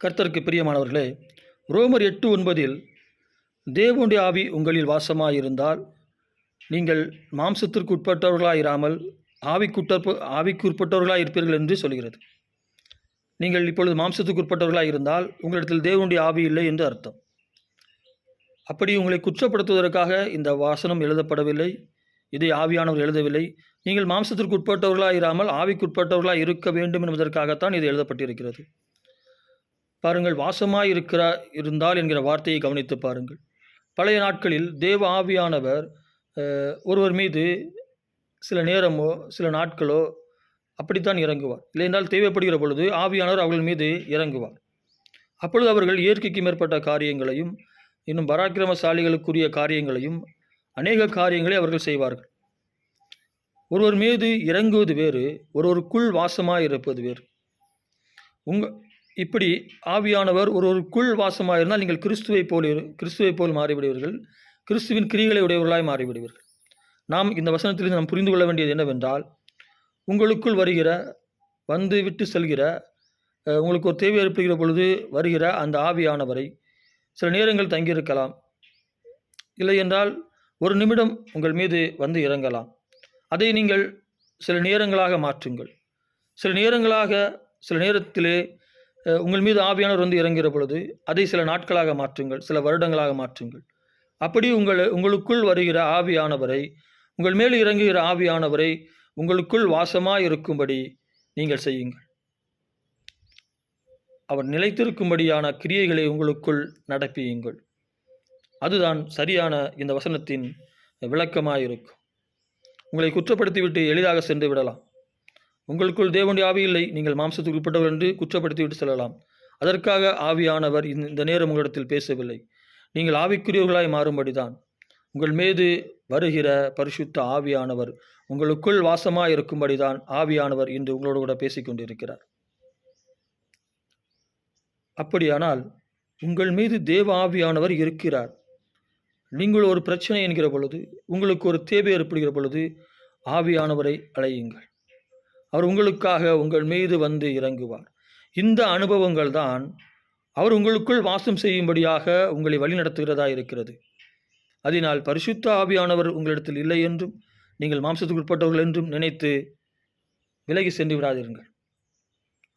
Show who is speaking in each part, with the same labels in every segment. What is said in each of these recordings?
Speaker 1: கர்த்தருக்கு பிரியமானவர்களே, ரோமர் 8:9 தேவனுடைய ஆவி உங்களில் வாசமாயிருந்தால் நீங்கள் மாம்சத்திற்கு உட்பட்டவர்களாயிராமல் ஆவிக்கு உட்பட்டவர்களாக இருப்பீர்கள் என்று சொல்கிறது. நீங்கள் இப்பொழுது மாம்சத்துக்கு உட்பட்டவர்களாக இருந்தால் உங்களிடத்தில் தேவனுடைய ஆவி இல்லை என்று அர்த்தம். அப்படி உங்களை குற்றப்படுத்துவதற்காக இந்த வாசனம் எழுதப்படவில்லை. இதை ஆவியானவர் எழுதவில்லை. நீங்கள் மாம்சத்திற்கு உட்பட்டவர்களாக இராமல் ஆவிக்கு உட்பட்டவர்களாக இருக்க வேண்டும் என்பதற்காகத்தான் இது எழுதப்பட்டிருக்கிறது. பாருங்கள், இருந்தால் என்கிற வார்த்தையை கவனித்து பாருங்கள். பழைய நாட்களில் தேவ ஆவியானவர் ஒருவர் மீது சில நேரமோ சில நாட்களோ அப்படித்தான் இறங்குவார். இல்லையென்றால் தேவைப்படுகிற பொழுது ஆவியானவர் அவர்கள் மீது இறங்குவார். அப்பொழுது அவர்கள் இயற்கைக்கு மேற்பட்ட காரியங்களையும் இன்னும் பராக்கிரமசாலிகளுக்குரிய காரியங்களையும் அநேக காரியங்களை அவர்கள் செய்வார்கள். ஒருவர் மீது இறங்குவது வேறு, ஒருவருக்குள் வாசமாக இருப்பது வேறு. இப்படி ஆவியானவர் ஒருவருக்குள் வாசமாக இருந்தால் நீங்கள் கிறிஸ்துவை போல் மாறிவிடுவீர்கள். கிறிஸ்துவின் கிரியைகளை உடையவர்களாய் மாறிவிடுவீர்கள். நாம் இந்த வசனத்திலிருந்து நாம் புரிந்து கொள்ள வேண்டியது என்னவென்றால், உங்களுக்குள் வருகிற வந்து விட்டு செல்கிற உங்களுக்கு ஒரு தேவை ஏற்படுகிற பொழுது வருகிற அந்த ஆவியானவரை சில நேரங்கள் தங்கியிருக்கலாம். இல்லை என்றால் ஒரு நிமிடம் உங்கள் மீது வந்து இறங்கலாம். அதை நீங்கள் சில நேரங்களாக மாற்றுங்கள். சில நேரத்திலே உங்கள் மீது ஆவியானவர் வந்து இறங்குகிற பொழுது அதை சில நாட்களாக மாற்றுங்கள், சில வருடங்களாக மாற்றுங்கள். அப்படி உங்களுக்குள் வருகிற ஆவியானவரை, உங்கள் மேல் இறங்குகிற ஆவியானவரை உங்களுக்குள் வாசமாக இருக்கும்படி நீங்கள் செய்யுங்கள். அவர் நிலைத்திருக்கும்படியான கிரியைகளை உங்களுக்குள் நடப்பியுங்கள். அதுதான் சரியான இந்த வசனத்தின் விளக்கமாக இருக்கும். உங்களை குற்றப்படுத்திவிட்டு எளிதாக சென்று விடலாம். உங்களுக்குள் தேவனுடைய ஆவி இல்லை, நீங்கள் மாம்சத்துக்கு உட்பட்டவர் என்று குற்றப்படுத்திவிட்டு செல்லலாம். அதற்காக ஆவியானவர் இந்த நேரம் உங்களிடத்தில் பேசவில்லை. நீங்கள் ஆவிக்குரியவர்களாய் மாறும்படிதான் உங்கள் மீது வருகிற பரிசுத்த ஆவியானவர் உங்களுக்குள் வாசமாக இருக்கும்படிதான் ஆவியானவர் இன்று உங்களோடு கூட பேசிக்கொண்டிருக்கிறார். அப்படியானால் உங்கள் மீது தேவ ஆவியானவர் இருக்கிறார். நீங்கள் ஒரு பிரச்சனை என்கிற பொழுது, உங்களுக்கு ஒரு தேவை ஏற்படுகிற பொழுது ஆவியானவரை அழையுங்கள். அவர் உங்களுக்காக உங்கள் மீது வந்து இறங்குவார். இந்த அனுபவங்கள் தான் அவர் உங்களுக்குள் வாசம் செய்யும்படியாக உங்களை வழிநடத்துகிறதா இருக்கிறது. அதனால் பரிசுத்த ஆவியானவர் உங்களிடத்தில் இல்லை என்றும் நீங்கள் மாம்சத்துக்கு உட்பட்டவர்கள் என்றும் நினைத்து விலகி சென்று விடாதீர்கள்.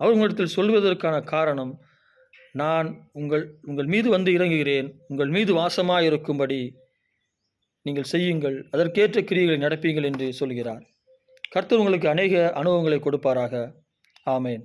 Speaker 1: அவர் உங்களிடத்தில் சொல்வதற்கான காரணம், நான் உங்கள் மீது வந்து இறங்குகிறேன், உங்கள் மீது வாசமாக இருக்கும்படி நீங்கள் செய்யுங்கள், அதற்கேற்ற கிரியைகளை நடப்பீங்கள் என்று சொல்கிறார். கர்த்தர் உங்களுக்கு அநேக அனுபவங்களை கொடுப்பாராக. ஆமேன்.